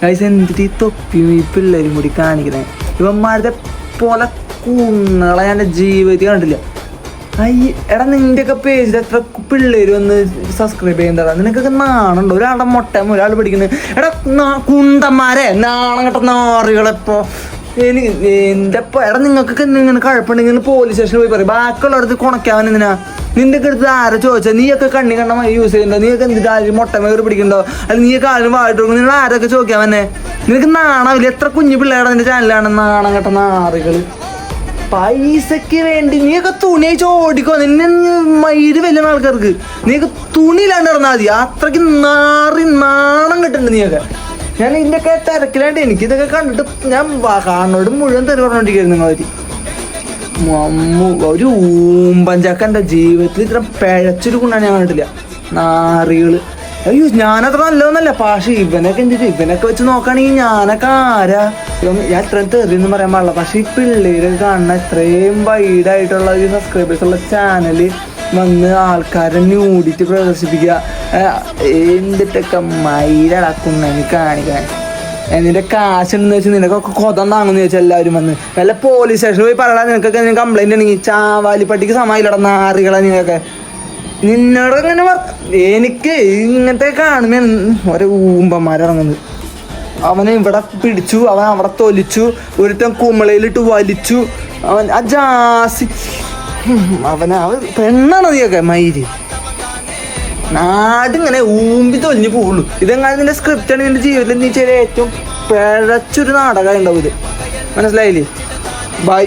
Guys എന്തിട്ട് ഈ തൊപ്പിയും ഈ പിള്ളേരും കൂടി കാണിക്കണേ. ഇവന്മാരുടെ പോലെ കുങ്ങളെ ഞാൻ ജീവിതത്തിൽ കണ്ടില്ല. എടാ നിന്റെയൊക്കെ പേജിൽ എത്ര പിള്ളേര് വന്ന് സബ്സ്ക്രൈബ് ചെയ്യുന്നതാ? നിനക്കൊക്കെ നാണുണ്ടോ? ഒരാളുടെ മുട്ടയും ഒരാൾ പഠിക്കുന്നത്. എടാ കുണ്ടന്മാരെ, നാണം കെട്ട നാറികളെപ്പോ എന്റെ എടാ നിങ്ങൾക്കൊക്കെ ഇങ്ങനെ കുഴപ്പമുണ്ടെങ്കിൽ പോലീസ് സ്റ്റേഷനിൽ പോയി പറയും. ബാക്കിയുള്ളവർക്ക് കുണയ്ക്കാവൻ എന്തിനാ? നിന്റെ ഒക്കെ അടുത്ത് ആരെ ചോദിച്ചാൽ നീയൊക്കെ കണ്ണി കണ്ട യൂസ് ചെയ്യുന്നുണ്ടോ? നീയൊക്കെ എന്തിട്ട് ആരും മുട്ടമേറി പിടിക്കണ്ടോ? അല്ലെങ്കിൽ നീയൊക്കെ ആരും വായിട്ട് കൊടുക്കും? നിങ്ങൾ ആരൊക്കെ ചോദിക്കാവന്നെ? നിനക്ക് നാണാവില്ല? എത്ര കുഞ്ഞു പിള്ളേരുടെ നിന്റെ ചാനലാണ് നാണം കെട്ട നാറികൾ. പൈസക്ക് വേണ്ടി നീയൊക്കെ തുണി അയച്ച് ഓടിക്കോ. നിന്നെ മയില് വലിയ ആൾക്കാർക്ക് നീയൊക്കെ തുണിയിലാണ്ട് ഇറന്നാൽ മതി. അത്രയ്ക്ക് നാണം കിട്ടുന്നുണ്ട് നീയൊക്കെ. ഞാൻ ഇതിൻ്റെയൊക്കെ തിരക്കിലാണ്ട് എനിക്കിതൊക്കെ കണ്ടിട്ട് ഞാൻ കാണോട് മുഴുവൻ തെറി പറഞ്ഞോണ്ടിരിക്കുന്നു. നിങ്ങൾ ഒരു ഊമ്പഞ്ചാക്ക എൻ്റെ ജീവിതത്തിൽ ഇത്ര പിഴച്ചൊരു ഗുണമാണ് ഞാൻ കണ്ടിട്ടില്ല. നാറികള്. അയ്യോ ഞാനത്ര നല്ലതൊന്നല്ല. പക്ഷെ ഇവനൊക്കെ എന്തിട്ട് ഇവനൊക്കെ വെച്ച് നോക്കുകയാണെങ്കിൽ ഞാനൊക്കെ ആരാ? ഞാൻ ഇത്രയും തെറിയൊന്നും പറയാൻ പാടില്ല. പക്ഷെ ഈ പിള്ളേരൊക്കെ കാണുന്ന ഇത്രയും വൈഡായിട്ടുള്ള ഒരു സബ്സ്ക്രൈബേഴ്സ് ഉള്ള ചാനല് വന്ന് ആൾക്കാരെ ന്യൂഡിറ്റ് പ്രദർശിപ്പിക്കുക എന്നിട്ടൊക്കെ മയിലടക്കുന്ന കാണിക്കാൻ. എന്നിന്റെ കാശുണ്ടെന്ന് വെച്ചാൽ നിനക്കൊക്കെ കൊതം താങ്ങുന്നു ചോദിച്ചാൽ എല്ലാവരും വന്ന് വല്ല പോലീസ് സ്റ്റേഷനിൽ പോയി പറയാൻ. നിനക്കൊക്കെ കംപ്ലൈന്റ് ഉണ്ടെങ്കിൽ ചാവാലിപ്പട്ടിക്ക് സമായില്ലട നാറികളെ. നിനക്കൊക്കെ നിന്നോട് ഇങ്ങനെ എനിക്ക് ഇങ്ങനത്തെ കാണുമ്പോ ഓരോ ഊമ്പന്മാരിറങ്ങുന്നത്. അവനെ ഇവിടെ പിടിച്ചു, അവൻ അവിടെ തൊലിച്ചു, ഒരുത്തൻ കുമ്പളയിലിട്ട് വലിച്ചു. അവൻ ആ ജാസി അവൻ പെണ്ണാണ് നീയൊക്കെ മയില്. നാടിങ്ങനെ ഊമ്പി തൊലിഞ്ഞു പോവുള്ളൂ. ഇതെങ്ങനെ നിന്റെ സ്ക്രിപ്റ്റാണ് നിന്റെ ജീവിതത്തിൽ നീ ചെയ്ത ഏറ്റവും പിഴച്ചൊരു നാടകം ഉണ്ടാവും ഇത്. മനസ്സിലായില്ലേ? ബൈ.